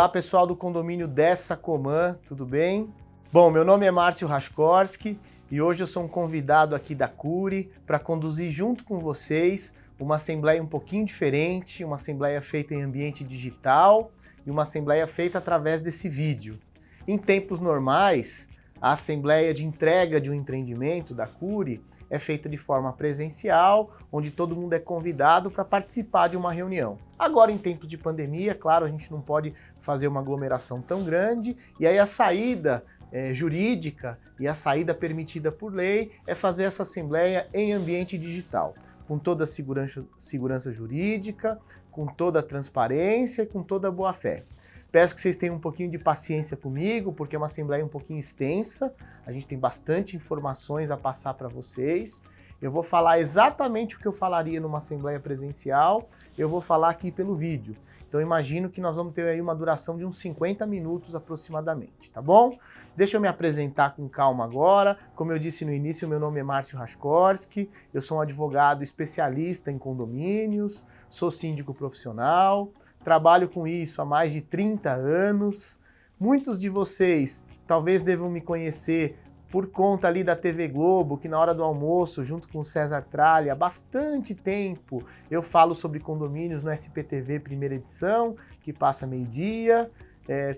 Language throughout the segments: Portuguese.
Olá pessoal do condomínio Dessa Comã, tudo bem? Bom, meu nome é Márcio Raskorski e hoje eu sou um convidado aqui da Cury para conduzir junto com vocês uma assembleia um pouquinho diferente, uma assembleia feita em ambiente digital e uma assembleia feita através desse vídeo. Em tempos normais, a assembleia de entrega de um empreendimento da Cury é feita de forma presencial, onde todo mundo é convidado para participar de uma reunião. Agora, em tempos de pandemia, claro, a gente não pode fazer uma aglomeração tão grande, e aí a saída jurídica e a saída permitida por lei é fazer essa assembleia em ambiente digital, com toda a segurança jurídica, com toda a transparência e com toda a boa-fé. Peço que vocês tenham um pouquinho de paciência comigo, porque é uma assembleia um pouquinho extensa, a gente tem bastante informações a passar para vocês. Eu vou falar exatamente o que eu falaria numa assembleia presencial, eu vou falar aqui pelo vídeo. Então imagino que nós vamos ter aí uma duração de uns 50 minutos aproximadamente, tá bom? Deixa eu me apresentar com calma agora. Como eu disse no início, meu nome é Márcio Raskorski, eu sou um advogado especialista em condomínios, sou síndico profissional, trabalho com isso há mais de 30 anos. Muitos de vocês talvez devam me conhecer por conta ali da TV Globo, que na hora do almoço, junto com o César Tralli, há bastante tempo eu falo sobre condomínios no SPTV primeira edição, que passa meio-dia.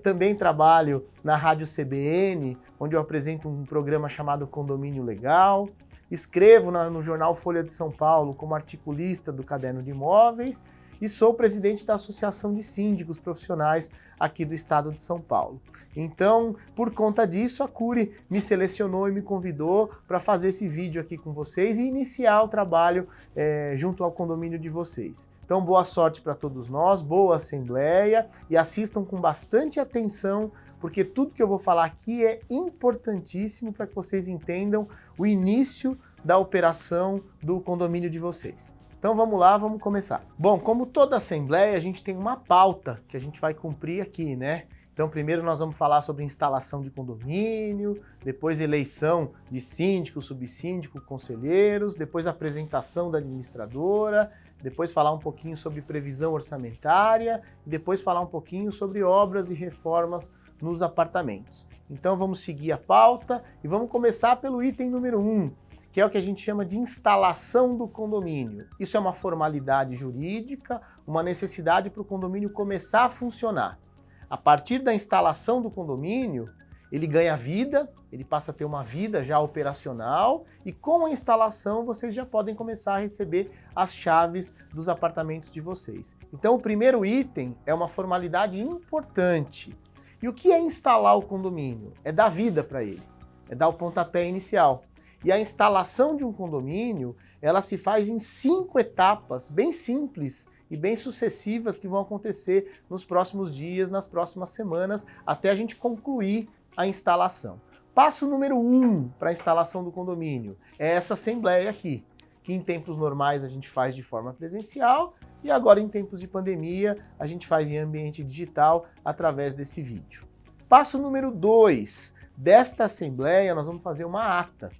Também trabalho na Rádio CBN, onde eu apresento um programa chamado Condomínio Legal. Escrevo no jornal Folha de São Paulo como articulista do Caderno de Imóveis e sou presidente da Associação de Síndicos Profissionais aqui do estado de São Paulo. Então, por conta disso, a Cury me selecionou e me convidou para fazer esse vídeo aqui com vocês e iniciar o trabalho junto ao condomínio de vocês. Então, boa sorte para todos nós, boa assembleia e assistam com bastante atenção, porque tudo que eu vou falar aqui é importantíssimo para que vocês entendam o início da operação do condomínio de vocês. Então vamos lá, vamos começar. Bom, como toda assembleia, a gente tem uma pauta que a gente vai cumprir aqui, né? Então primeiro nós vamos falar sobre instalação de condomínio, depois eleição de síndico, subsíndico, conselheiros, depois apresentação da administradora, depois falar um pouquinho sobre previsão orçamentária, e depois falar um pouquinho sobre obras e reformas nos apartamentos. Então vamos seguir a pauta e vamos começar pelo item número 1, que é o que a gente chama de instalação do condomínio. Isso é uma formalidade jurídica, uma necessidade para o condomínio começar a funcionar. A partir da instalação do condomínio, ele ganha vida, ele passa a ter uma vida já operacional e com a instalação vocês já podem começar a receber as chaves dos apartamentos de vocês. Então o primeiro item é uma formalidade importante. E o que é instalar o condomínio? É dar vida para ele, é dar o pontapé inicial. E a instalação de um condomínio, ela se faz em 5 etapas bem simples e bem sucessivas que vão acontecer nos próximos dias, nas próximas semanas, até a gente concluir a instalação. Passo número 1 para a instalação do condomínio é essa assembleia aqui, que em tempos normais a gente faz de forma presencial e agora em tempos de pandemia a gente faz em ambiente digital através desse vídeo. Passo número 2, desta assembleia nós vamos fazer uma ata,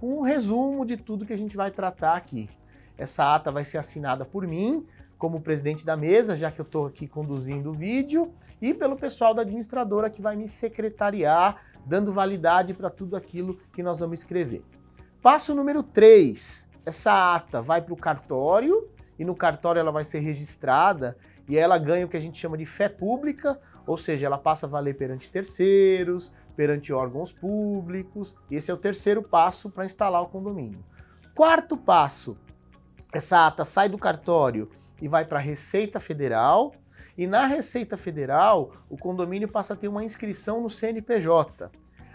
um resumo de tudo que a gente vai tratar aqui. Essa ata vai ser assinada por mim, como presidente da mesa, já que eu estou aqui conduzindo o vídeo, e pelo pessoal da administradora que vai me secretariar, dando validade para tudo aquilo que nós vamos escrever. Passo número 3, essa ata vai para o cartório, e no cartório ela vai ser registrada, e ela ganha o que a gente chama de fé pública, ou seja, ela passa a valer perante terceiros, perante órgãos públicos. Esse é o terceiro passo para instalar o condomínio. Quarto passo, essa ata sai do cartório e vai para a Receita Federal, e na Receita Federal o condomínio passa a ter uma inscrição no CNPJ.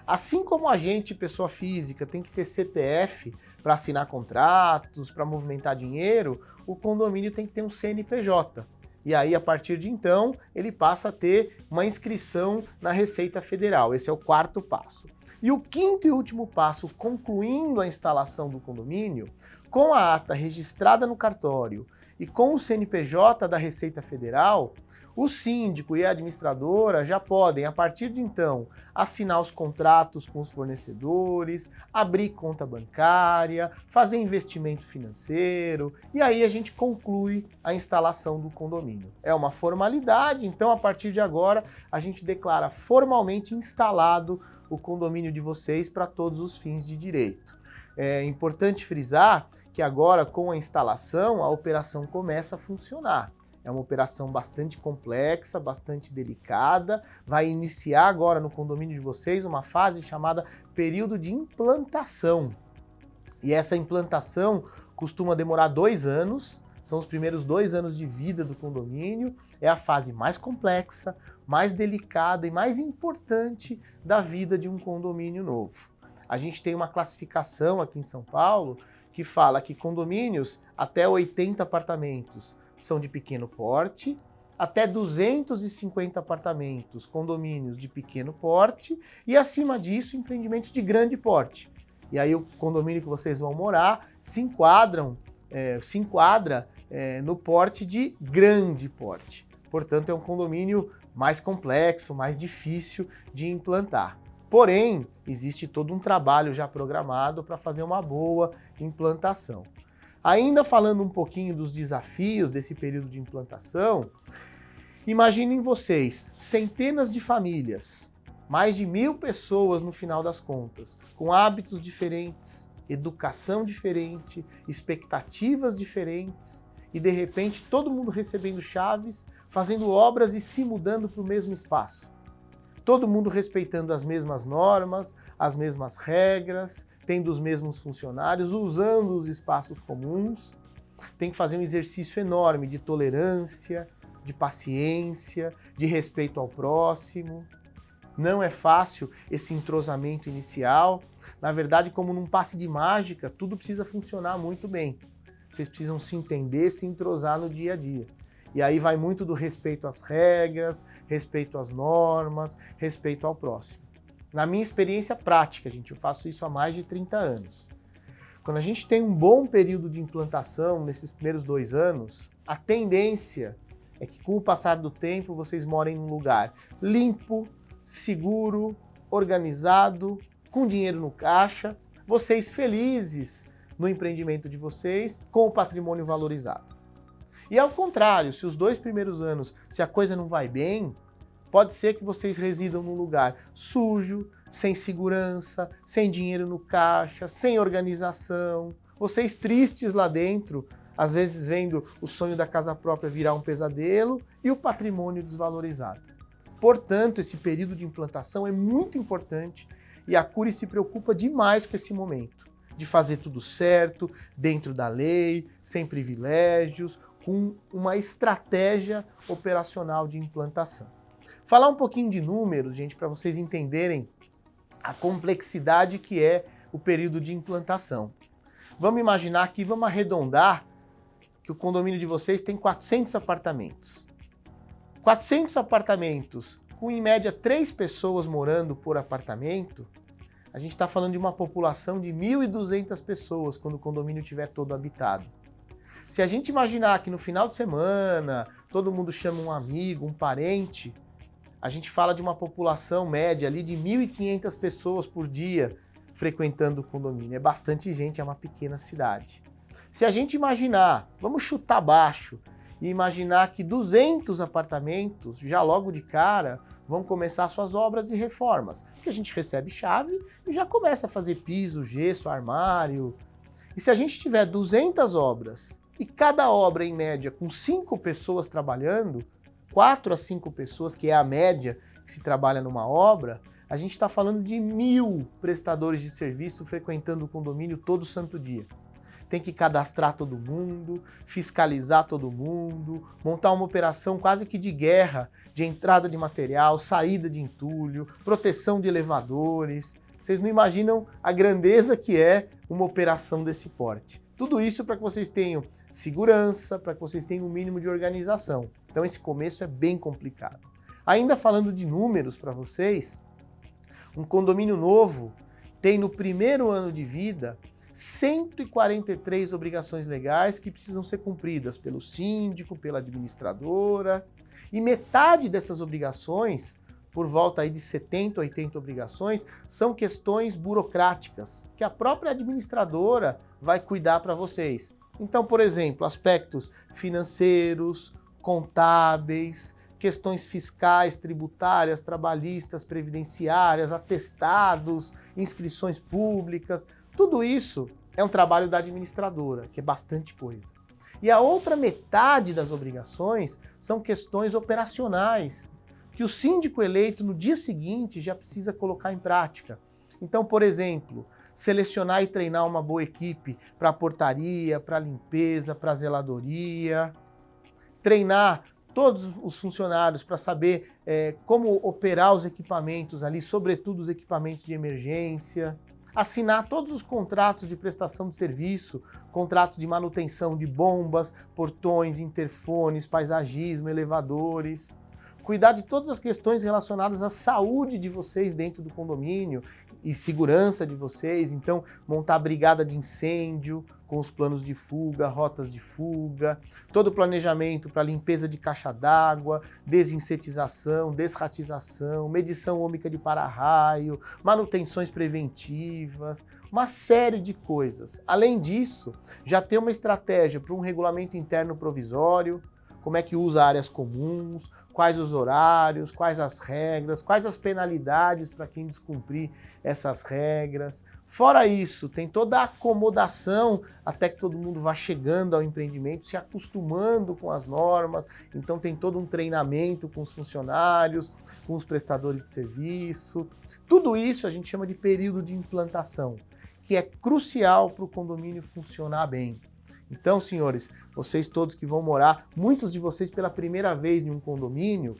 Assim como a gente, pessoa física, tem que ter CPF para assinar contratos, para movimentar dinheiro, o condomínio tem que ter um CNPJ. E aí, a partir de então, ele passa a ter uma inscrição na Receita Federal. Esse é o quarto passo. E o quinto e último passo, concluindo a instalação do condomínio, com a ata registrada no cartório e com o CNPJ da Receita Federal, O síndico e a administradora já podem, a partir de então, assinar os contratos com os fornecedores, abrir conta bancária, fazer investimento financeiro e aí a gente conclui a instalação do condomínio. É uma formalidade, então a partir de agora a gente declara formalmente instalado o condomínio de vocês para todos os fins de direito. É importante frisar que agora, com a instalação, a operação começa a funcionar. É uma operação bastante complexa, bastante delicada. Vai iniciar agora no condomínio de vocês uma fase chamada período de implantação. E essa implantação costuma demorar 2 anos, são os primeiros 2 anos de vida do condomínio. É a fase mais complexa, mais delicada e mais importante da vida de um condomínio novo. A gente tem uma classificação aqui em São Paulo que fala que condomínios até 80 apartamentos são de pequeno porte, até 250 apartamentos, condomínios de pequeno porte, e acima disso, empreendimentos de grande porte. E aí o condomínio que vocês vão morar se enquadra no porte de grande porte. Portanto, é um condomínio mais complexo, mais difícil de implantar. Porém, existe todo um trabalho já programado para fazer uma boa implantação. Ainda falando um pouquinho dos desafios desse período de implantação, imaginem vocês, centenas de famílias, mais de 1.000 pessoas no final das contas, com hábitos diferentes, educação diferente, expectativas diferentes, e de repente todo mundo recebendo chaves, fazendo obras e se mudando para o mesmo espaço. Todo mundo respeitando as mesmas normas, as mesmas regras, tendo os mesmos funcionários, usando os espaços comuns. Tem que fazer um exercício enorme de tolerância, de paciência, de respeito ao próximo. Não é fácil esse entrosamento inicial. Na verdade, como num passe de mágica, tudo precisa funcionar muito bem. Vocês precisam se entender, se entrosar no dia a dia. E aí vai muito do respeito às regras, respeito às normas, respeito ao próximo. Na minha experiência prática, gente, eu faço isso há mais de 30 anos. Quando a gente tem um bom período de implantação nesses primeiros 2 anos, a tendência é que com o passar do tempo vocês morem num lugar limpo, seguro, organizado, com dinheiro no caixa, vocês felizes no empreendimento de vocês, com o patrimônio valorizado. E ao contrário, se os 2 primeiros anos, se a coisa não vai bem, pode ser que vocês residam num lugar sujo, sem segurança, sem dinheiro no caixa, sem organização, vocês tristes lá dentro, às vezes vendo o sonho da casa própria virar um pesadelo e o patrimônio desvalorizado. Portanto, esse período de implantação é muito importante e a Cury se preocupa demais com esse momento, de fazer tudo certo, dentro da lei, sem privilégios, com uma estratégia operacional de implantação. Falar um pouquinho de números, gente, para vocês entenderem a complexidade que é o período de implantação. Vamos imaginar aqui, vamos arredondar, que o condomínio de vocês tem 400 apartamentos. 400 apartamentos, com em média 3 pessoas morando por apartamento, a gente está falando de uma população de 1.200 pessoas quando o condomínio estiver todo habitado. Se a gente imaginar que no final de semana todo mundo chama um amigo, um parente, a gente fala de uma população média ali de 1.500 pessoas por dia frequentando o condomínio. É bastante gente, é uma pequena cidade. Se a gente imaginar, vamos chutar baixo, e imaginar que 200 apartamentos, já logo de cara, vão começar suas obras e reformas. Porque a gente recebe chave e já começa a fazer piso, gesso, armário. E se a gente tiver 200 obras, e cada obra em média com 5 pessoas trabalhando, 4 a 5 pessoas, que é a média que se trabalha numa obra, a gente está falando de 1.000 prestadores de serviço frequentando o condomínio todo santo dia. Tem que cadastrar todo mundo, fiscalizar todo mundo, montar uma operação quase que de guerra, de entrada de material, saída de entulho, proteção de elevadores. Vocês não imaginam a grandeza que é uma operação desse porte. Tudo isso para que vocês tenham segurança, para que vocês tenham um mínimo de organização. Então esse começo é bem complicado. Ainda falando de números para vocês, um condomínio novo tem no primeiro ano de vida 143 obrigações legais que precisam ser cumpridas pelo síndico, pela administradora, e metade dessas obrigações, por volta aí de 70, 80 obrigações, são questões burocráticas, que a própria administradora vai cuidar para vocês. Então, por exemplo, aspectos financeiros, contábeis, questões fiscais, tributárias, trabalhistas, previdenciárias, atestados, inscrições públicas, tudo isso é um trabalho da administradora, que é bastante coisa. E a outra metade das obrigações são questões operacionais, que o síndico eleito no dia seguinte já precisa colocar em prática. Então, por exemplo, selecionar e treinar uma boa equipe para a portaria, para a limpeza, para a zeladoria, treinar todos os funcionários para saber como operar os equipamentos ali, sobretudo os equipamentos de emergência, assinar todos os contratos de prestação de serviço, contratos de manutenção de bombas, portões, interfones, paisagismo, elevadores, cuidar de todas as questões relacionadas à saúde de vocês dentro do condomínio e segurança de vocês, então montar brigada de incêndio com os planos de fuga, rotas de fuga, todo o planejamento para limpeza de caixa d'água, desinsetização, desratização, medição ômica de para-raio, manutenções preventivas, uma série de coisas. Além disso, já tem uma estratégia para um regulamento interno provisório, como é que usa áreas comuns, quais os horários, quais as regras, quais as penalidades para quem descumprir essas regras. Fora isso, tem toda a acomodação até que todo mundo vá chegando ao empreendimento, se acostumando com as normas. Então tem todo um treinamento com os funcionários, com os prestadores de serviço. Tudo isso a gente chama de período de implantação, que é crucial para o condomínio funcionar bem. Então, senhores, vocês todos que vão morar, muitos de vocês pela primeira vez em um condomínio,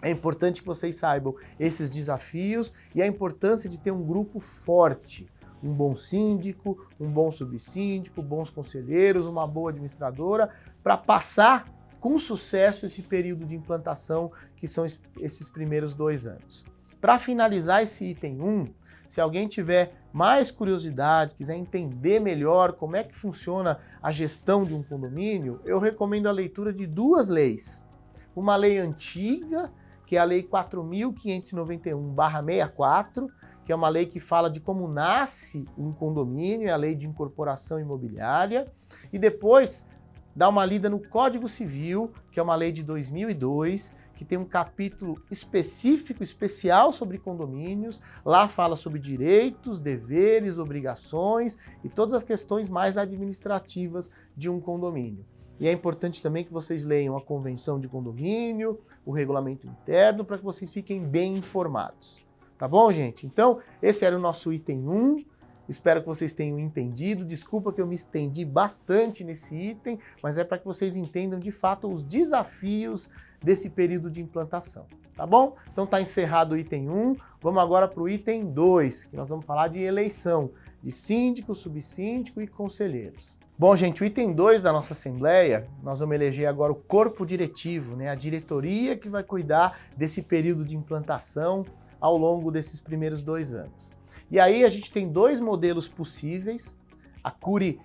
é importante que vocês saibam esses desafios e a importância de ter um grupo forte, um bom síndico, um bom subsíndico, bons conselheiros, uma boa administradora, para passar com sucesso esse período de implantação, que são esses primeiros 2 anos. Para finalizar esse item 1, se alguém tiver mais curiosidade, quiser entender melhor como é que funciona a gestão de um condomínio, eu recomendo a leitura de 2 leis. Uma lei antiga, que é a Lei 4.591/64, que é uma lei que fala de como nasce um condomínio, é a Lei de Incorporação Imobiliária, e depois dá uma lida no Código Civil, que é uma lei de 2002, que tem um capítulo específico, especial sobre condomínios. Lá fala sobre direitos, deveres, obrigações e todas as questões mais administrativas de um condomínio. E é importante também que vocês leiam a convenção de condomínio, o regulamento interno, para que vocês fiquem bem informados. Tá bom, gente? Então, esse era o nosso item 1. Espero que vocês tenham entendido. Desculpa que eu me estendi bastante nesse item, mas é para que vocês entendam de fato os desafios desse período de implantação, tá bom? Então tá encerrado o item 1, vamos agora para o item 2, que nós vamos falar de eleição de síndico, subsíndico e conselheiros. Bom, gente, o item 2 da nossa Assembleia, nós vamos eleger agora o corpo diretivo, né? A diretoria que vai cuidar desse período de implantação ao longo desses primeiros 2 anos. E aí a gente tem 2 modelos possíveis. A CURI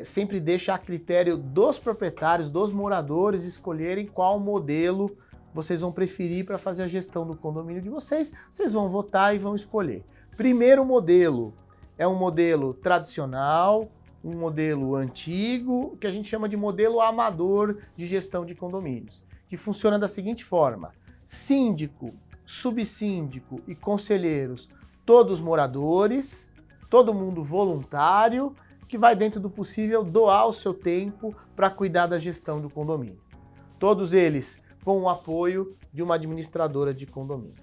sempre deixa a critério dos proprietários, dos moradores, escolherem qual modelo vocês vão preferir para fazer a gestão do condomínio de vocês. Vocês vão votar e vão escolher. Primeiro modelo é um modelo tradicional, um modelo antigo, que a gente chama de modelo amador de gestão de condomínios, que funciona da seguinte forma: síndico, subsíndico e conselheiros, todos moradores, todo mundo voluntário, que vai, dentro do possível, doar o seu tempo para cuidar da gestão do condomínio. Todos eles com o apoio de uma administradora de condomínio.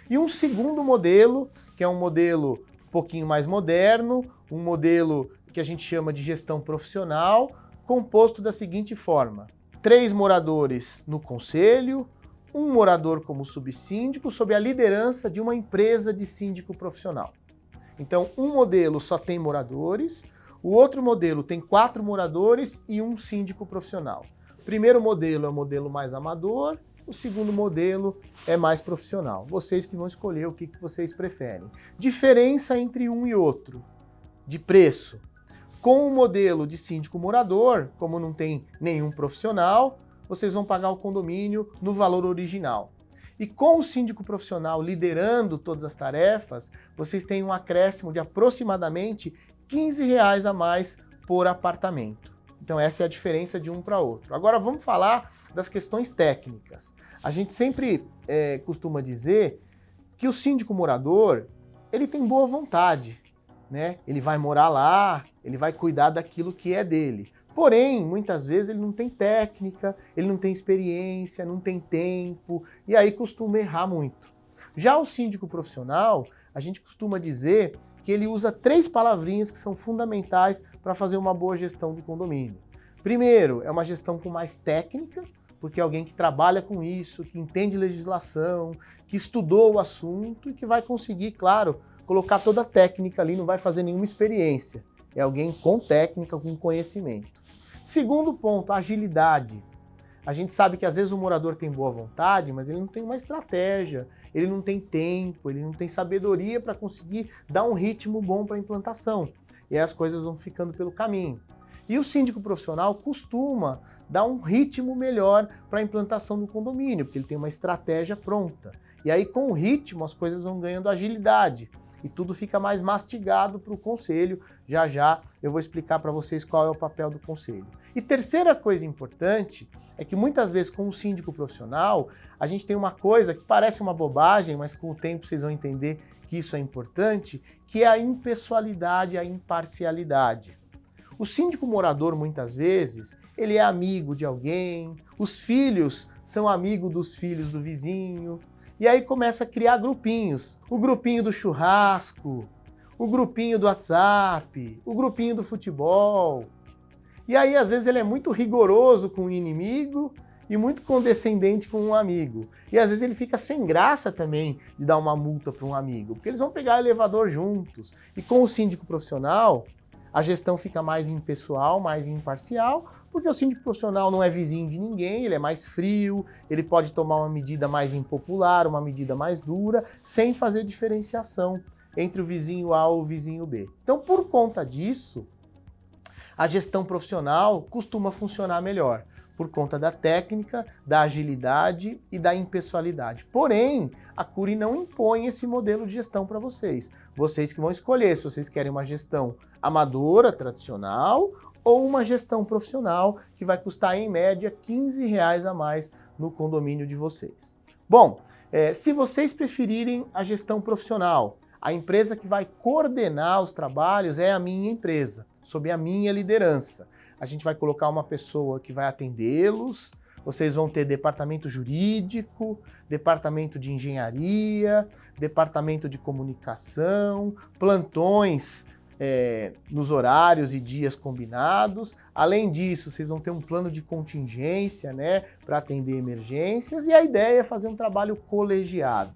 E um segundo modelo, que é um modelo um pouquinho mais moderno, um modelo que a gente chama de gestão profissional, composto da seguinte forma: 3 moradores no conselho, um morador como subsíndico, sob a liderança de uma empresa de síndico profissional. Então, um modelo só tem moradores, o outro modelo tem 4 moradores e um síndico profissional. O primeiro modelo é o modelo mais amador, o segundo modelo é mais profissional. Vocês que vão escolher o que vocês preferem. Diferença entre um e outro: de preço. Com o modelo de síndico morador, como não tem nenhum profissional, vocês vão pagar o condomínio no valor original. E com o síndico profissional liderando todas as tarefas, vocês têm um acréscimo de aproximadamente R$ 15 a mais por apartamento. Então essa é a diferença de um para outro. Agora vamos falar das questões técnicas. A gente sempre costuma dizer que o síndico morador, ele tem boa vontade, né? Ele vai morar lá, ele vai cuidar daquilo que é dele. Porém, muitas vezes ele não tem técnica, ele não tem experiência, não tem tempo, e aí costuma errar muito. Já o síndico profissional, a gente costuma dizer que ele usa 3 palavrinhas que são fundamentais para fazer uma boa gestão do condomínio. Primeiro, é uma gestão com mais técnica, porque é alguém que trabalha com isso, que entende legislação, que estudou o assunto e que vai conseguir, claro, colocar toda a técnica ali, não vai fazer nenhuma experiência. É alguém com técnica, com conhecimento. Segundo ponto, agilidade. A gente sabe que às vezes o morador tem boa vontade, mas ele não tem uma estratégia, ele não tem tempo, ele não tem sabedoria para conseguir dar um ritmo bom para a implantação. E aí as coisas vão ficando pelo caminho. E o síndico profissional costuma dar um ritmo melhor para a implantação do condomínio, porque ele tem uma estratégia pronta. E aí com o ritmo as coisas vão ganhando agilidade. E tudo fica mais mastigado para o conselho. Já já eu vou explicar para vocês qual é o papel do conselho. E terceira coisa importante é que muitas vezes com o síndico profissional a gente tem uma coisa que parece uma bobagem, mas com o tempo vocês vão entender que isso é importante, que é a impessoalidade, a imparcialidade. O síndico morador muitas vezes ele é amigo de alguém, os filhos são amigos dos filhos do vizinho. E aí começa a criar grupinhos. O grupinho do churrasco, o grupinho do WhatsApp, o grupinho do futebol. E aí, às vezes, ele é muito rigoroso com o inimigo e muito condescendente com um amigo. E às vezes ele fica sem graça também de dar uma multa para um amigo, porque eles vão pegar elevador juntos. E com o síndico profissional, a gestão fica mais impessoal, mais imparcial, porque o síndico profissional não é vizinho de ninguém, ele é mais frio, ele pode tomar uma medida mais impopular, uma medida mais dura, sem fazer diferenciação entre o vizinho A ou o vizinho B. Então, por conta disso, a gestão profissional costuma funcionar melhor, por conta da técnica, da agilidade e da impessoalidade. Porém, a Cury não impõe esse modelo de gestão para vocês. Vocês que vão escolher se vocês querem uma gestão amadora, tradicional, ou uma gestão profissional que vai custar, em média, R$ 15 a mais no condomínio de vocês. Bom, se vocês preferirem a gestão profissional, a empresa que vai coordenar os trabalhos é a minha empresa, sob a minha liderança. A gente vai colocar uma pessoa que vai atendê-los, vocês vão ter departamento jurídico, departamento de engenharia, departamento de comunicação, plantões nos horários e dias combinados. Além disso, vocês vão ter um plano de contingência, né, para atender emergências, e a ideia é fazer um trabalho colegiado.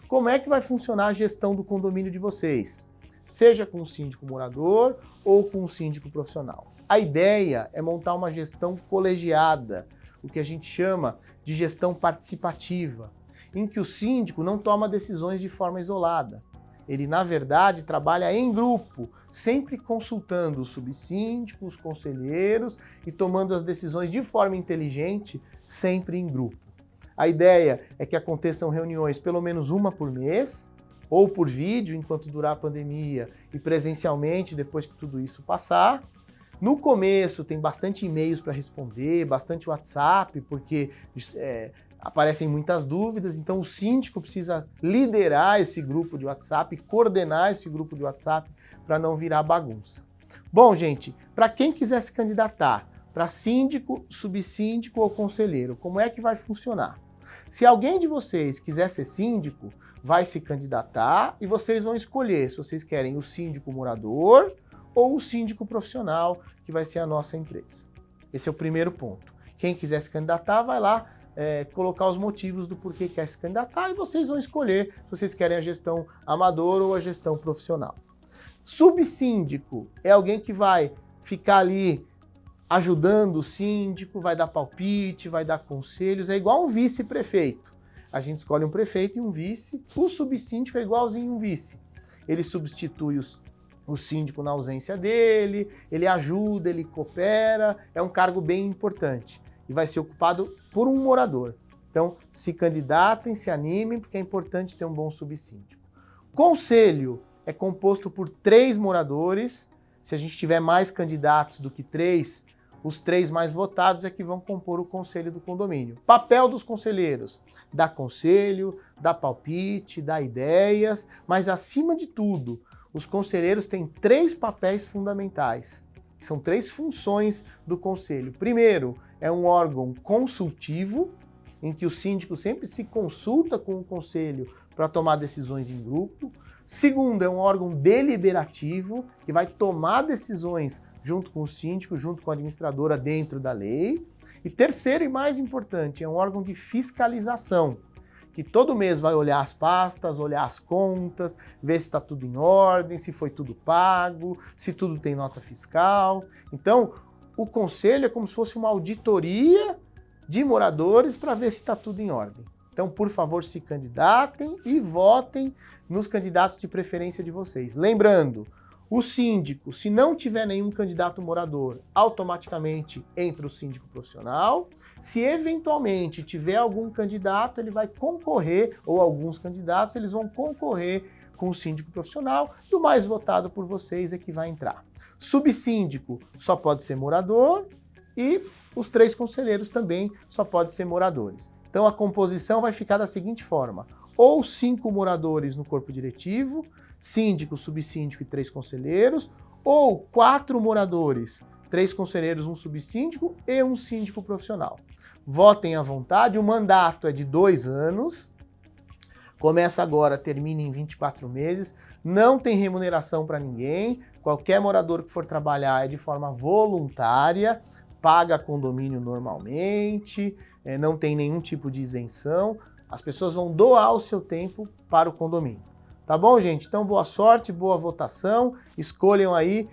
Como é que vai funcionar a gestão do condomínio de vocês? Seja com um síndico morador ou com um síndico profissional. A ideia é montar uma gestão colegiada, o que a gente chama de gestão participativa, em que o síndico não toma decisões de forma isolada. Ele, na verdade, trabalha em grupo, sempre consultando os subsíndicos, os conselheiros e tomando as decisões de forma inteligente, sempre em grupo. A ideia é que aconteçam reuniões pelo menos uma por mês, ou por vídeo enquanto durar a pandemia e presencialmente depois que tudo isso passar. No começo tem bastante e-mails para responder, bastante WhatsApp, porque aparecem muitas dúvidas, então o síndico precisa liderar esse grupo de WhatsApp, coordenar esse grupo de WhatsApp para não virar bagunça. Bom, gente, para quem quiser se candidatar para síndico, subsíndico ou conselheiro, como é que vai funcionar? Se alguém de vocês quiser ser síndico, vai se candidatar e vocês vão escolher se vocês querem o síndico morador ou o síndico profissional, que vai ser a nossa empresa. Esse é o primeiro ponto. Quem quiser se candidatar, vai lá colocar os motivos do porquê quer se candidatar e vocês vão escolher se vocês querem a gestão amadora ou a gestão profissional. Subsíndico é alguém que vai ficar ali ajudando o síndico, vai dar palpite, vai dar conselhos, é igual um vice-prefeito. A gente escolhe um prefeito e um vice, o subsíndico é igualzinho um vice. Ele substitui o síndico na ausência dele, ele ajuda, ele coopera, é um cargo bem importante e vai ser ocupado por um morador. Então, se candidatem, se animem, porque é importante ter um bom subsíndico. Conselho é composto por 3 moradores. Se a gente tiver mais candidatos do que 3, os 3 mais votados é que vão compor o conselho do condomínio. Papel dos conselheiros: dar conselho, dar palpite, dar ideias, mas acima de tudo, os conselheiros têm 3 papéis fundamentais. São 3 funções do conselho. Primeiro, é um órgão consultivo, em que o síndico sempre se consulta com o conselho para tomar decisões em grupo. Segundo, é um órgão deliberativo, que vai tomar decisões junto com o síndico, junto com a administradora dentro da lei. E terceiro e mais importante, é um órgão de fiscalização, que todo mês vai olhar as pastas, olhar as contas, ver se está tudo em ordem, se foi tudo pago, se tudo tem nota fiscal. Então, o conselho é como se fosse uma auditoria de moradores para ver se está tudo em ordem. Então, por favor, se candidatem e votem nos candidatos de preferência de vocês. Lembrando, o síndico, se não tiver nenhum candidato morador, automaticamente entra o síndico profissional. Se eventualmente tiver algum candidato, ele vai concorrer, ou alguns candidatos, eles vão concorrer com o síndico profissional, e o mais votado por vocês é que vai entrar. Subsíndico só pode ser morador e os 3 conselheiros também só podem ser moradores. Então a composição vai ficar da seguinte forma: ou 5 moradores no corpo diretivo, síndico, subsíndico e 3 conselheiros, ou 4 moradores, 3 conselheiros, um subsíndico e um síndico profissional. Votem à vontade, o mandato é de 2 anos, começa agora, termina em 24 meses, não tem remuneração para ninguém, qualquer morador que for trabalhar é de forma voluntária, paga condomínio normalmente, não tem nenhum tipo de isenção, as pessoas vão doar o seu tempo para o condomínio. Tá bom, gente? Então, boa sorte, boa votação, escolham aí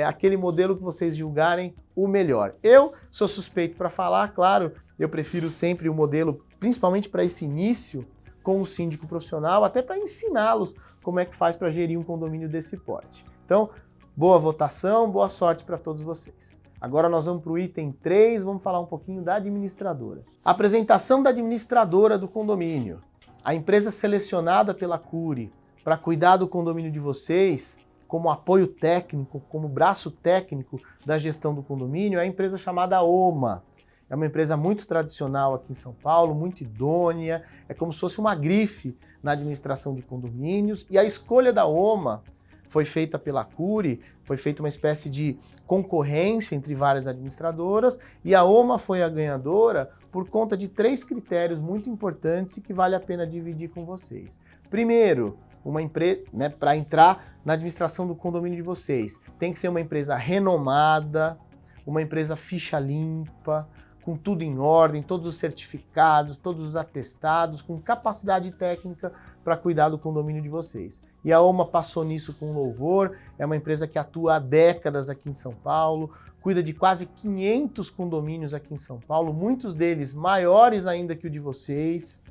aquele modelo que vocês julgarem o melhor. Eu sou suspeito para falar, claro, eu prefiro sempre o modelo, principalmente para esse início, com o síndico profissional, até para ensiná-los como é que faz para gerir um condomínio desse porte. Então, boa votação, boa sorte para todos vocês. Agora nós vamos para o item 3, vamos falar um pouquinho da administradora. Apresentação da administradora do condomínio. A empresa selecionada pela CURI para cuidar do condomínio de vocês, como apoio técnico, como braço técnico da gestão do condomínio, é a empresa chamada OMA. É uma empresa muito tradicional aqui em São Paulo, muito idônea, é como se fosse uma grife na administração de condomínios, e a escolha da OMA foi feita pela CURI, foi feita uma espécie de concorrência entre várias administradoras, e a OMA foi a ganhadora por conta de 3 critérios muito importantes e que vale a pena dividir com vocês. Primeiro, uma empresa, para entrar na administração do condomínio de vocês, tem que ser uma empresa renomada, uma empresa ficha limpa, com tudo em ordem, todos os certificados, todos os atestados, com capacidade técnica para cuidar do condomínio de vocês. E a OMA passou nisso com louvor, é uma empresa que atua há décadas aqui em São Paulo, cuida de quase 500 condomínios aqui em São Paulo, muitos deles maiores ainda que o de vocês.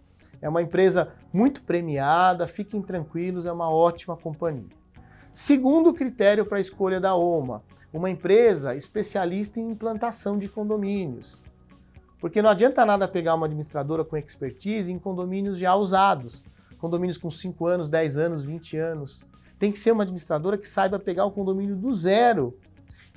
É uma empresa muito premiada, fiquem tranquilos, é uma ótima companhia. Segundo critério para a escolha da OMA, uma empresa especialista em implantação de condomínios. Porque não adianta nada pegar uma administradora com expertise em condomínios já usados, condomínios com 5 anos, 10 anos, 20 anos. Tem que ser uma administradora que saiba pegar o condomínio do zero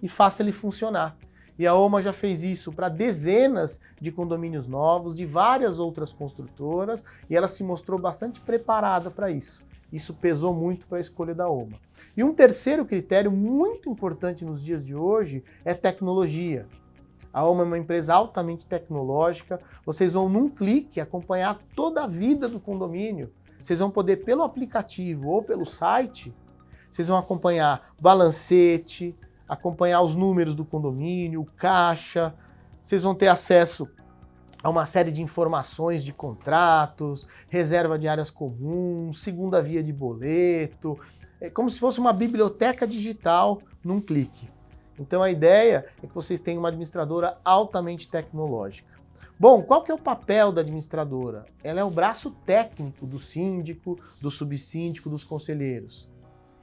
e faça ele funcionar. E a OMA já fez isso para dezenas de condomínios novos, de várias outras construtoras, e ela se mostrou bastante preparada para isso. Isso pesou muito para a escolha da OMA. E um terceiro critério muito importante nos dias de hoje é tecnologia. A OMA é uma empresa altamente tecnológica, vocês vão num clique acompanhar toda a vida do condomínio. Vocês vão poder, pelo aplicativo ou pelo site, vocês vão acompanhar balancete, acompanhar os números do condomínio, o caixa, vocês vão ter acesso a uma série de informações de contratos, reserva de áreas comuns, segunda via de boleto, é como se fosse uma biblioteca digital num clique. Então a ideia é que vocês tenham uma administradora altamente tecnológica. Bom, qual que é o papel da administradora? Ela é o braço técnico do síndico, do subsíndico, dos conselheiros.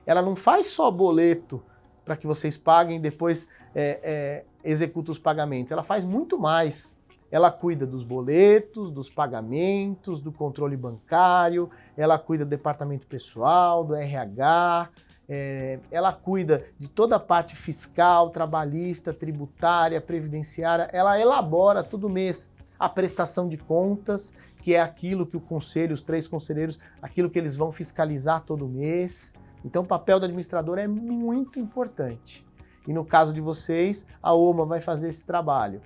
ela não faz só boleto para que vocês paguem e depois executa os pagamentos. Ela faz muito mais. Ela cuida dos boletos, dos pagamentos, do controle bancário, ela cuida do departamento pessoal, do RH, ela cuida de toda a parte fiscal, trabalhista, tributária, previdenciária. Ela elabora todo mês a prestação de contas, que é aquilo que o conselho, os 3 conselheiros, aquilo que eles vão fiscalizar todo mês. Então o papel do administrador é muito importante. E no caso de vocês, a OMA vai fazer esse trabalho.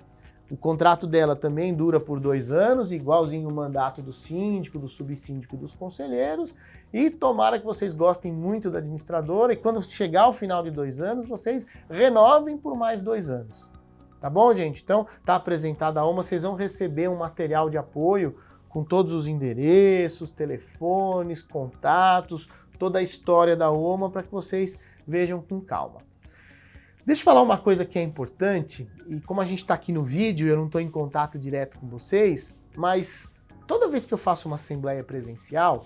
O contrato dela também dura por 2 anos, igualzinho o mandato do síndico, do subsíndico e dos conselheiros. E tomara que vocês gostem muito da administradora e quando chegar ao final de 2 anos, vocês renovem por mais 2 anos. Tá bom, gente? Então, tá apresentada a OMA, vocês vão receber um material de apoio com todos os endereços, telefones, contatos, toda a história da OMA para que vocês vejam com calma. Deixa eu falar uma coisa que é importante, e como a gente está aqui no vídeo, eu não estou em contato direto com vocês, mas toda vez que eu faço uma assembleia presencial,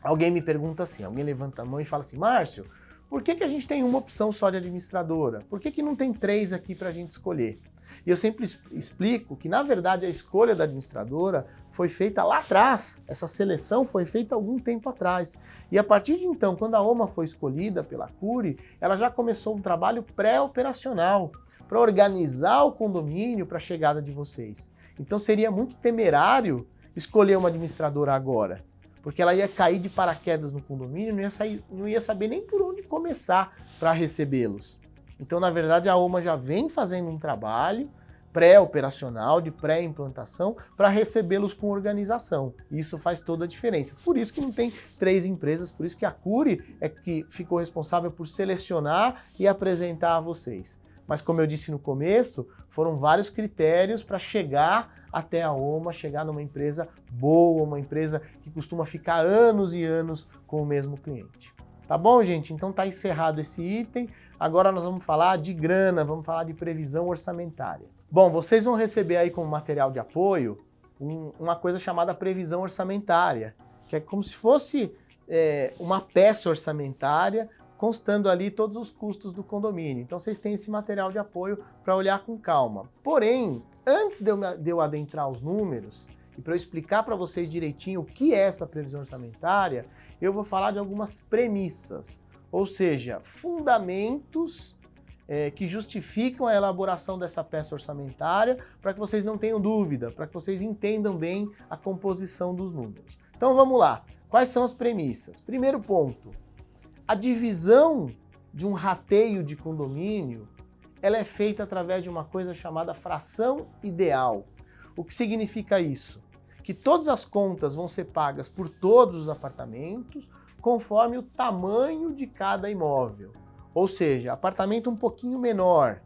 alguém me pergunta assim, alguém levanta a mão e fala assim, Márcio, por que a gente tem uma opção só de administradora? Por que não tem 3 aqui para a gente escolher? E eu sempre explico que, na verdade, a escolha da administradora foi feita lá atrás. Essa seleção foi feita há algum tempo atrás. E a partir de então, quando a OMA foi escolhida pela CURI, ela já começou um trabalho pré-operacional para organizar o condomínio para a chegada de vocês. Então seria muito temerário escolher uma administradora agora, porque ela ia cair de paraquedas no condomínio e não ia saber nem por onde começar para recebê-los. Então, na verdade, a OMA já vem fazendo um trabalho pré-operacional, de pré-implantação, para recebê-los com organização. Isso faz toda a diferença. Por isso que não tem 3 empresas, por isso que a CURI é que ficou responsável por selecionar e apresentar a vocês. Mas, como eu disse no começo, foram vários critérios para chegar até a OMA, chegar numa empresa boa, uma empresa que costuma ficar anos e anos com o mesmo cliente. Tá bom, gente? Então tá encerrado esse item. Agora nós vamos falar de grana, vamos falar de previsão orçamentária. Bom, vocês vão receber aí como material de apoio uma coisa chamada previsão orçamentária, que é como se fosse uma peça orçamentária constando ali todos os custos do condomínio. Então vocês têm esse material de apoio para olhar com calma. Porém, antes de eu adentrar os números e para eu explicar para vocês direitinho o que é essa previsão orçamentária, eu vou falar de algumas premissas, ou seja, fundamentos que justificam a elaboração dessa peça orçamentária para que vocês não tenham dúvida, para que vocês entendam bem a composição dos números. Então vamos lá, quais são as premissas? Primeiro ponto, a divisão de um rateio de condomínio, ela é feita através de uma coisa chamada fração ideal. O que significa isso? Que todas as contas vão ser pagas por todos os apartamentos conforme o tamanho de cada imóvel. Ou seja, apartamento um pouquinho menor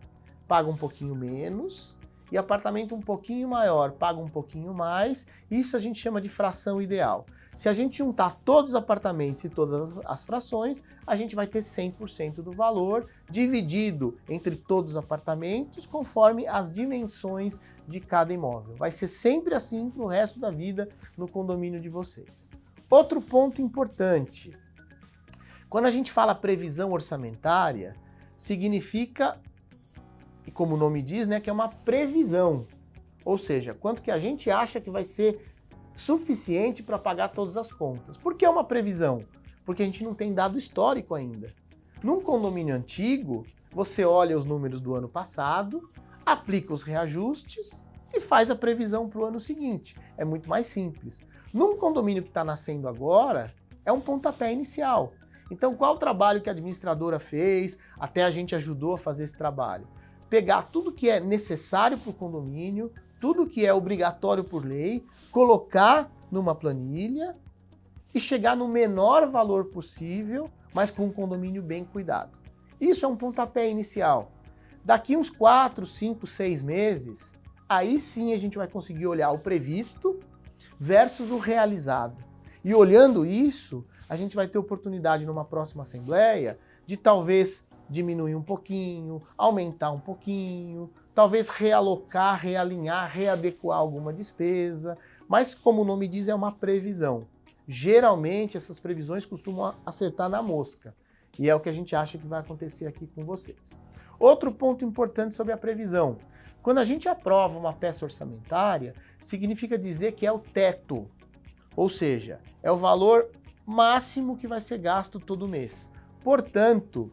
paga um pouquinho menos e apartamento um pouquinho maior paga um pouquinho mais. Isso a gente chama de fração ideal. Se a gente juntar todos os apartamentos e todas as frações, a gente vai ter 100% do valor dividido entre todos os apartamentos conforme as dimensões de cada imóvel. Vai ser sempre assim para o resto da vida no condomínio de vocês. Outro ponto importante, quando a gente fala previsão orçamentária, significa, e como o nome diz, né, que é uma previsão. Ou seja, quanto que a gente acha que vai ser suficiente para pagar todas as contas. Por que é uma previsão? Porque a gente não tem dado histórico ainda. Num condomínio antigo, você olha os números do ano passado, aplica os reajustes e faz a previsão para o ano seguinte. É muito mais simples. Num condomínio que está nascendo agora, é um pontapé inicial. Então, qual o trabalho que a administradora fez? Até a gente ajudou a fazer esse trabalho. Pegar tudo que é necessário para o condomínio, tudo que é obrigatório por lei, colocar numa planilha e chegar no menor valor possível, mas com um condomínio bem cuidado. Isso é um pontapé inicial. Daqui uns 4, 5, 6 meses, aí sim a gente vai conseguir olhar o previsto versus o realizado. E olhando isso, a gente vai ter oportunidade numa próxima assembleia de talvez diminuir um pouquinho, aumentar um pouquinho, talvez realocar, realinhar, readequar alguma despesa, mas como o nome diz, é uma previsão. Geralmente essas previsões costumam acertar na mosca. E é o que a gente acha que vai acontecer aqui com vocês. Outro ponto importante sobre a previsão. Quando a gente aprova uma peça orçamentária, significa dizer que é o teto. Ou seja, é o valor máximo que vai ser gasto todo mês. Portanto,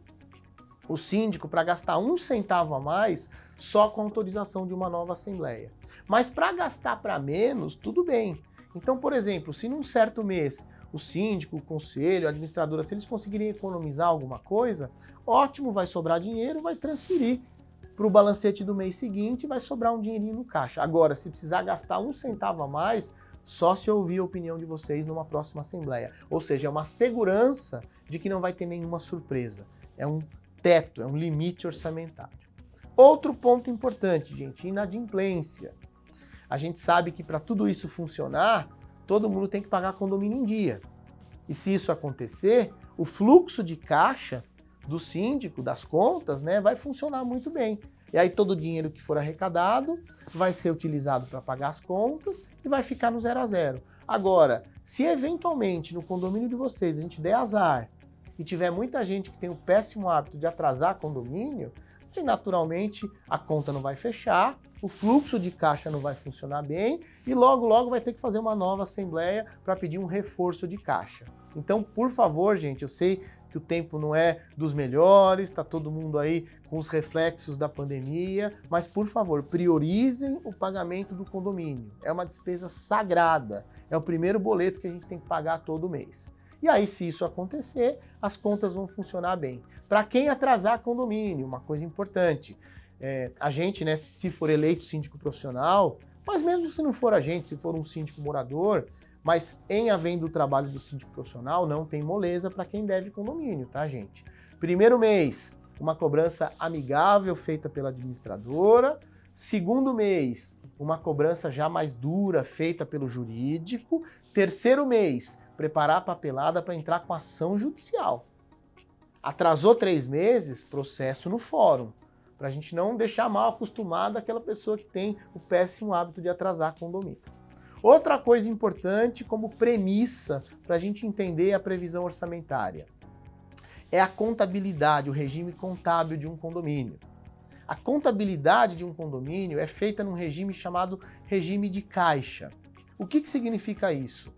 o síndico, para gastar 1 centavo a mais, só com autorização de uma nova assembleia. Mas para gastar para menos, tudo bem. Então, por exemplo, se num certo mês o síndico, o conselho, a administradora, se eles conseguirem economizar alguma coisa, ótimo, vai sobrar dinheiro, vai transferir para o balancete do mês seguinte e vai sobrar um dinheirinho no caixa. Agora, se precisar gastar 1 centavo a mais, só se ouvir a opinião de vocês numa próxima assembleia. Ou seja, é uma segurança de que não vai ter nenhuma surpresa. É um teto, é um limite orçamentário. Outro ponto importante, gente, inadimplência. A gente sabe que para tudo isso funcionar, todo mundo tem que pagar condomínio em dia. E se isso acontecer, o fluxo de caixa do síndico, das contas, né, vai funcionar muito bem. E aí todo o dinheiro que for arrecadado vai ser utilizado para pagar as contas e vai ficar no 0 a 0. Agora, se eventualmente no condomínio de vocês a gente der azar e tiver muita gente que tem o péssimo hábito de atrasar condomínio, aí naturalmente a conta não vai fechar, o fluxo de caixa não vai funcionar bem e logo vai ter que fazer uma nova assembleia para pedir um reforço de caixa. Então, por favor, gente, eu sei que o tempo não é dos melhores, está todo mundo aí com os reflexos da pandemia, mas por favor, priorizem o pagamento do condomínio. É uma despesa sagrada, é o primeiro boleto que a gente tem que pagar todo mês. E aí, se isso acontecer, as contas vão funcionar bem. Para quem atrasar condomínio, uma coisa importante, a gente, né, se for eleito síndico profissional, mas mesmo se não for a gente, se for um síndico morador, mas em havendo o trabalho do síndico profissional, não tem moleza para quem deve condomínio, tá, gente? Primeiro mês, uma cobrança amigável feita pela administradora. Segundo mês, uma cobrança já mais dura feita pelo jurídico. Terceiro mês, preparar a papelada para entrar com ação judicial. Atrasou 3 meses, processo no fórum, para a gente não deixar mal acostumada aquela pessoa que tem o péssimo hábito de atrasar condomínio. Outra coisa importante como premissa para a gente entender a previsão orçamentária é a contabilidade, o regime contábil de um condomínio. A contabilidade de um condomínio é feita num regime chamado regime de caixa. O que significa isso?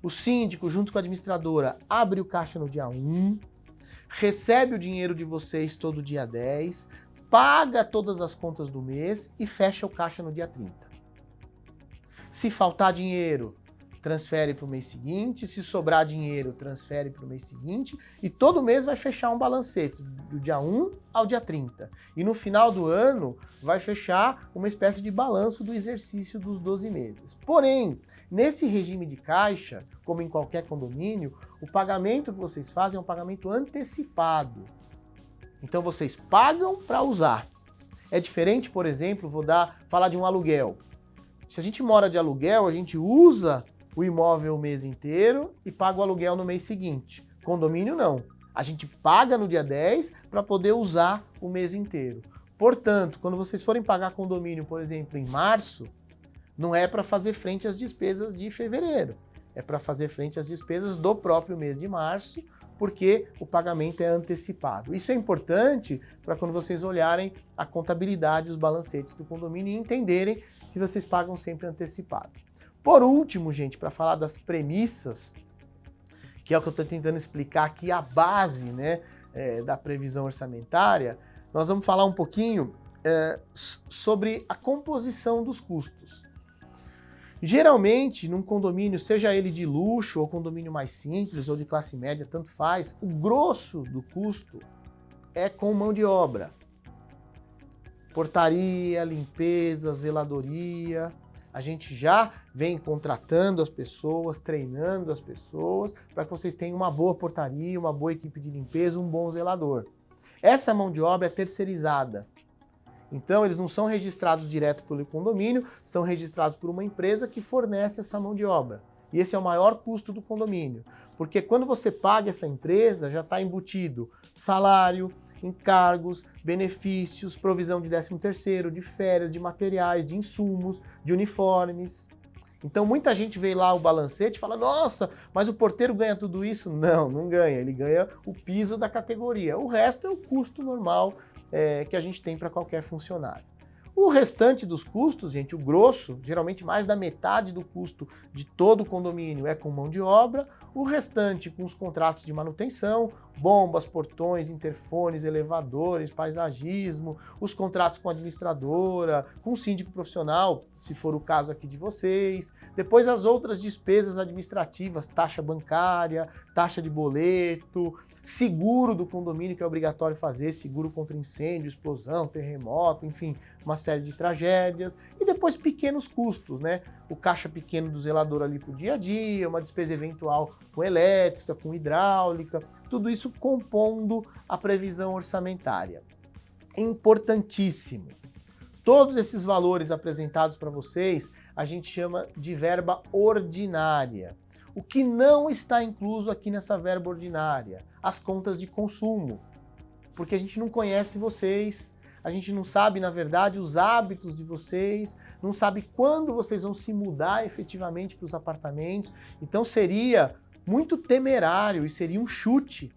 O síndico, junto com a administradora, abre o caixa no dia 1, recebe o dinheiro de vocês todo dia 10, paga todas as contas do mês e fecha o caixa no dia 30. Se faltar dinheiro, transfere para o mês seguinte, se sobrar dinheiro, transfere para o mês seguinte, e todo mês vai fechar um balancete, do dia 1 ao dia 30. E no final do ano, vai fechar uma espécie de balanço do exercício dos 12 meses. Porém, nesse regime de caixa, como em qualquer condomínio, o pagamento que vocês fazem é um pagamento antecipado. Então vocês pagam para usar. É diferente, por exemplo, falar de um aluguel. Se a gente mora de aluguel, a gente usa o imóvel o mês inteiro e paga o aluguel no mês seguinte. Condomínio não. A gente paga no dia 10 para poder usar o mês inteiro. Portanto, quando vocês forem pagar condomínio, por exemplo, em março, não é para fazer frente às despesas de fevereiro. É para fazer frente às despesas do próprio mês de março, porque o pagamento é antecipado. Isso é importante para quando vocês olharem a contabilidade, os balancetes do condomínio e entenderem que vocês pagam sempre antecipado. Por último, gente, para falar das premissas, que é o que eu estou tentando explicar aqui, a base, né, da previsão orçamentária, nós vamos falar um pouquinho sobre a composição dos custos. Geralmente, num condomínio, seja ele de luxo ou condomínio mais simples ou de classe média, tanto faz, o grosso do custo é com mão de obra. Portaria, limpeza, zeladoria. A gente já vem contratando as pessoas, treinando as pessoas para que vocês tenham uma boa portaria, uma boa equipe de limpeza, um bom zelador. Essa mão de obra é terceirizada. Então, eles não são registrados direto pelo condomínio, são registrados por uma empresa que fornece essa mão de obra. E esse é o maior custo do condomínio. Porque quando você paga essa empresa, já está embutido salário, encargos, benefícios, provisão de 13º, de férias, de materiais, de insumos, de uniformes. Então muita gente vê lá o balancete e fala, nossa, mas o porteiro ganha tudo isso? Não, não ganha, ele ganha o piso da categoria. O resto é o custo normal que a gente tem para qualquer funcionário. O restante dos custos, gente, o grosso, geralmente mais da metade do custo de todo o condomínio é com mão de obra, o restante com os contratos de manutenção, bombas, portões, interfones, elevadores, paisagismo, os contratos com a administradora, com o síndico profissional, se for o caso aqui de vocês, depois as outras despesas administrativas, taxa bancária, taxa de boleto, seguro do condomínio que é obrigatório fazer, seguro contra incêndio, explosão, terremoto, enfim, uma série de tragédias, e depois pequenos custos, né? O caixa pequeno do zelador ali para o dia a dia, uma despesa eventual com elétrica, com hidráulica, tudo isso compondo a previsão orçamentária. Importantíssimo. Todos esses valores apresentados para vocês, a gente chama de verba ordinária. O que não está incluso aqui nessa verba ordinária? As contas de consumo, porque a gente não conhece vocês, a gente não sabe, na verdade, os hábitos de vocês, não sabe quando vocês vão se mudar efetivamente para os apartamentos, então seria muito temerário e seria um chute,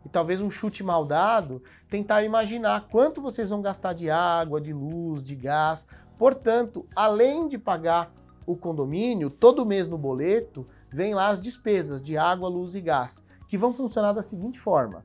e talvez um chute mal dado, tentar imaginar quanto vocês vão gastar de água, de luz, de gás. Portanto, além de pagar o condomínio, todo mês no boleto, vem lá as despesas de água, luz e gás, que vão funcionar da seguinte forma.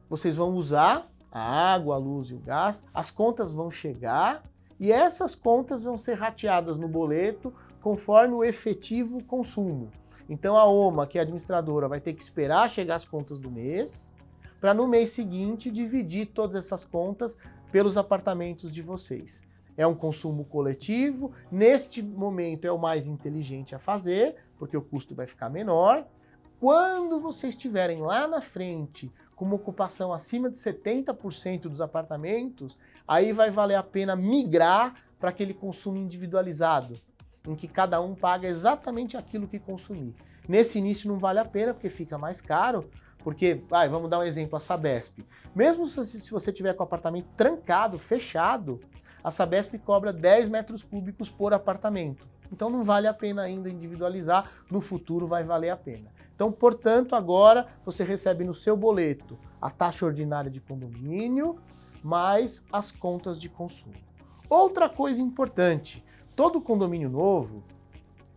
Vocês vão usar a água, a luz e o gás, as contas vão chegar e essas contas vão ser rateadas no boleto conforme o efetivo consumo. Então a OMA, que é a administradora, vai ter que esperar chegar as contas do mês, para no mês seguinte dividir todas essas contas pelos apartamentos de vocês. É um consumo coletivo, neste momento é o mais inteligente a fazer, porque o custo vai ficar menor. Quando vocês estiverem lá na frente com uma ocupação acima de 70% dos apartamentos, aí vai valer a pena migrar para aquele consumo individualizado, em que cada um paga exatamente aquilo que consumir. Nesse início não vale a pena, porque fica mais caro, porque, vamos dar um exemplo, a Sabesp. Mesmo se você tiver com o apartamento trancado, fechado, a Sabesp cobra 10 metros cúbicos por apartamento. Então não vale a pena ainda individualizar, no futuro vai valer a pena. Então, portanto, agora você recebe no seu boleto a taxa ordinária de condomínio, mais as contas de consumo. Outra coisa importante, todo condomínio novo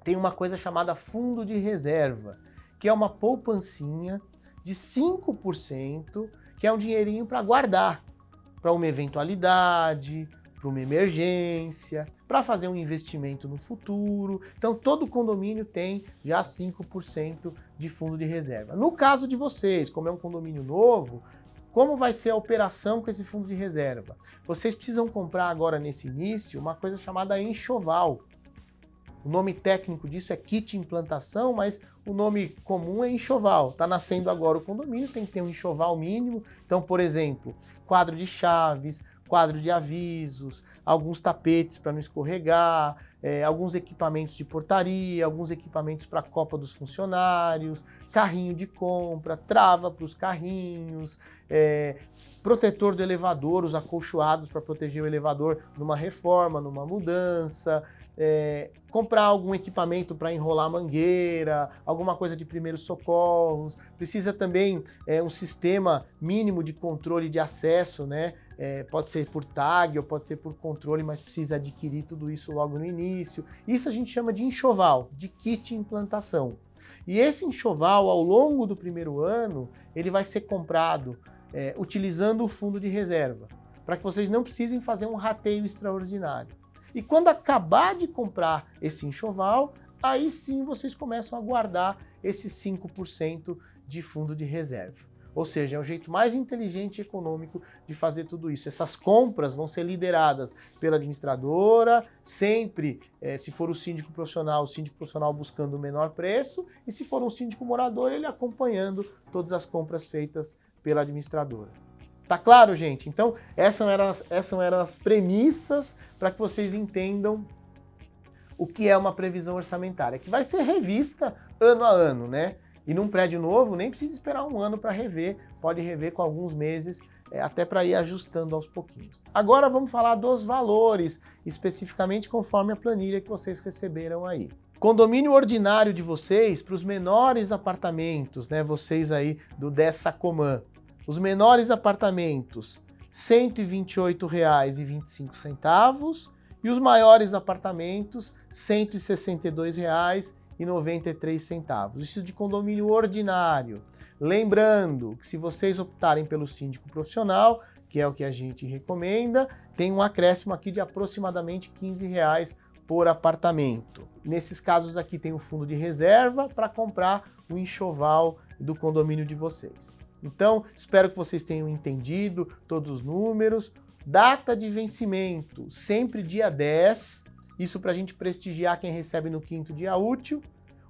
tem uma coisa chamada fundo de reserva, que é uma poupancinha de 5%, que é um dinheirinho para guardar, para uma eventualidade, para uma emergência, para fazer um investimento no futuro. Então, todo condomínio tem já 5% de fundo de reserva. No caso de vocês, como é um condomínio novo, como vai ser a operação com esse fundo de reserva? Vocês precisam comprar agora, nesse início, uma coisa chamada enxoval. O nome técnico disso é kit implantação, mas o nome comum é enxoval. Está nascendo agora o condomínio, tem que ter um enxoval mínimo. Então, por exemplo, quadro de chaves, quadro de avisos, alguns tapetes para não escorregar, alguns equipamentos de portaria, alguns equipamentos para a copa dos funcionários, carrinho de compra, trava para os carrinhos, protetor do elevador, os acolchoados para proteger o elevador numa reforma, numa mudança, comprar algum equipamento para enrolar a mangueira, alguma coisa de primeiros socorros. Precisa também um sistema mínimo de controle de acesso, né? Pode ser por tag ou pode ser por controle, mas precisa adquirir tudo isso logo no início. Isso a gente chama de enxoval, de kit implantação. E esse enxoval, ao longo do primeiro ano, ele vai ser comprado utilizando o fundo de reserva, para que vocês não precisem fazer um rateio extraordinário. E quando acabar de comprar esse enxoval, aí sim vocês começam a guardar esses 5% de fundo de reserva. Ou seja, é o jeito mais inteligente e econômico de fazer tudo isso. Essas compras vão ser lideradas pela administradora, sempre, se for o síndico profissional buscando o menor preço, e se for um síndico morador, ele acompanhando todas as compras feitas pela administradora. Tá claro, gente? Então, essas eram as premissas para que vocês entendam o que é uma previsão orçamentária, que vai ser revista ano a ano, né? E num prédio novo, nem precisa esperar um ano para rever, pode rever com alguns meses até para ir ajustando aos pouquinhos. Agora vamos falar dos valores, especificamente conforme a planilha que vocês receberam aí. Condomínio ordinário de vocês, para os menores apartamentos, né, vocês aí do Dessacoman, os menores apartamentos, R$ 128,25 e os maiores apartamentos, R$ 162,93. Isso de condomínio ordinário. Lembrando que se vocês optarem pelo síndico profissional, que é o que a gente recomenda, tem um acréscimo aqui de aproximadamente R$ 15 por apartamento. Nesses casos aqui tem o fundo de reserva para comprar o enxoval do condomínio de vocês. Então, espero que vocês tenham entendido todos os números. Data de vencimento, sempre dia 10, isso para a gente prestigiar quem recebe no 5º dia útil.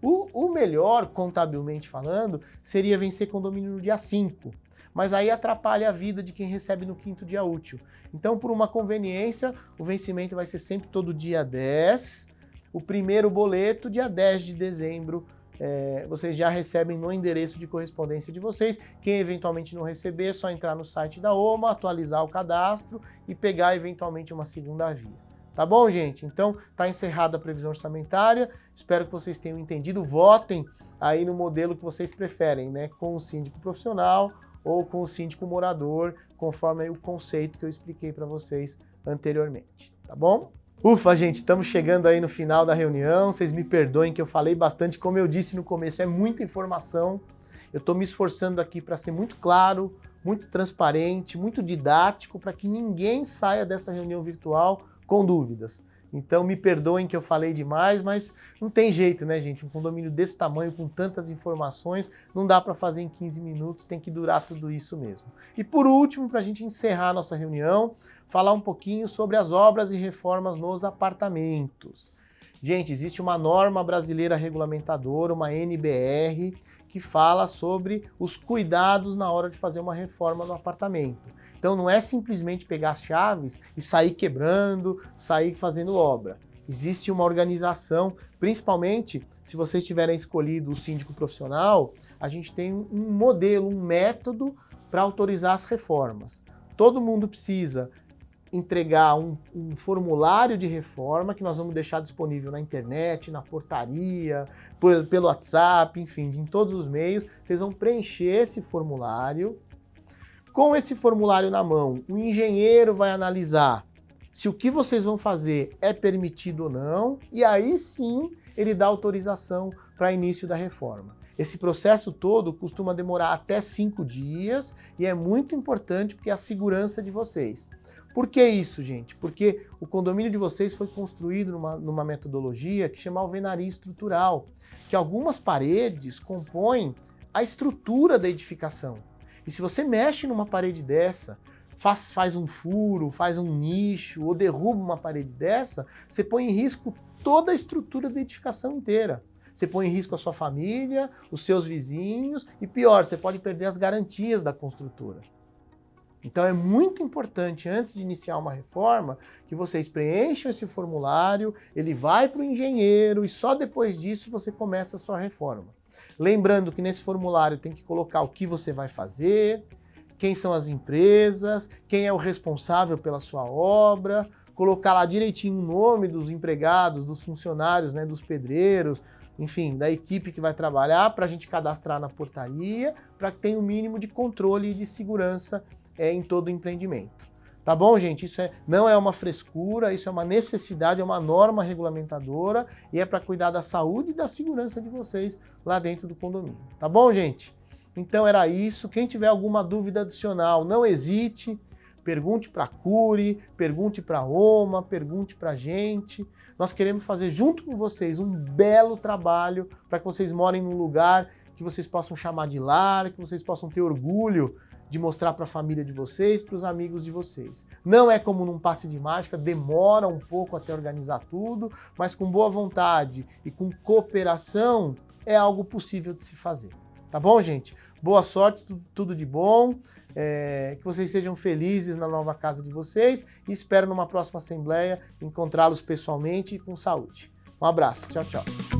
O melhor, contabilmente falando, seria vencer condomínio no dia 5, mas aí atrapalha a vida de quem recebe no 5º dia útil. Então, por uma conveniência, o vencimento vai ser sempre todo dia 10, o primeiro boleto dia 10 de dezembro, vocês já recebem no endereço de correspondência de vocês. Quem eventualmente não receber, é só entrar no site da OMA, atualizar o cadastro e pegar eventualmente uma segunda via. Tá bom, gente? Então, tá encerrada a previsão orçamentária. Espero que vocês tenham entendido. Votem aí no modelo que vocês preferem, né? Com o síndico profissional ou com o síndico morador, conforme aí o conceito que eu expliquei para vocês anteriormente. Tá bom? Ufa, gente, estamos chegando aí no final da reunião. Vocês me perdoem que eu falei bastante. Como eu disse no começo, é muita informação. Eu estou me esforçando aqui para ser muito claro, muito transparente, muito didático, para que ninguém saia dessa reunião virtual com dúvidas. Então me perdoem que eu falei demais, mas não tem jeito, né, gente? Um condomínio desse tamanho, com tantas informações, não dá para fazer em 15 minutos, tem que durar tudo isso mesmo. E por último, para a gente encerrar a nossa reunião, falar um pouquinho sobre as obras e reformas nos apartamentos. Gente, existe uma norma brasileira regulamentadora, uma NBR, que fala sobre os cuidados na hora de fazer uma reforma no apartamento. Então não é simplesmente pegar as chaves e sair quebrando, sair fazendo obra. Existe uma organização, principalmente se vocês tiverem escolhido o síndico profissional, a gente tem um modelo, um método para autorizar as reformas. Todo mundo precisa entregar um formulário de reforma que nós vamos deixar disponível na internet, na portaria, pelo WhatsApp, enfim, em todos os meios. Vocês vão preencher esse formulário. Com esse formulário na mão, o engenheiro vai analisar se o que vocês vão fazer é permitido ou não, e aí sim ele dá autorização para início da reforma. Esse processo todo costuma demorar até 5 dias e é muito importante porque é a segurança de vocês. Por que isso, gente? Porque o condomínio de vocês foi construído numa metodologia que chama alvenaria estrutural, que algumas paredes compõem a estrutura da edificação. E se você mexe numa parede dessa, faz um furo, faz um nicho ou derruba uma parede dessa, você põe em risco toda a estrutura da edificação inteira. Você põe em risco a sua família, os seus vizinhos e pior, você pode perder as garantias da construtora. Então é muito importante, antes de iniciar uma reforma, que vocês preencham esse formulário, ele vai para o engenheiro e só depois disso você começa a sua reforma. Lembrando que nesse formulário tem que colocar o que você vai fazer, quem são as empresas, quem é o responsável pela sua obra, colocar lá direitinho o nome dos empregados, dos funcionários, né, dos pedreiros, enfim, da equipe que vai trabalhar, para a gente cadastrar na portaria, para que tenha o mínimo de controle e de segurança em todo o empreendimento. Tá bom, gente? Isso não é uma frescura, isso é uma necessidade, é uma norma regulamentadora e é para cuidar da saúde e da segurança de vocês lá dentro do condomínio. Tá bom, gente? Então era isso. Quem tiver alguma dúvida adicional, não hesite, pergunte para a Cury, pergunte para a OMA, pergunte para a gente. Nós queremos fazer junto com vocês um belo trabalho para que vocês morem num lugar que vocês possam chamar de lar, que vocês possam ter orgulho de mostrar para a família de vocês, para os amigos de vocês. Não é como num passe de mágica, demora um pouco até organizar tudo, mas com boa vontade e com cooperação é algo possível de se fazer. Tá bom, gente? Boa sorte, tudo de bom, que vocês sejam felizes na nova casa de vocês e espero numa próxima assembleia encontrá-los pessoalmente e com saúde. Um abraço, tchau, tchau.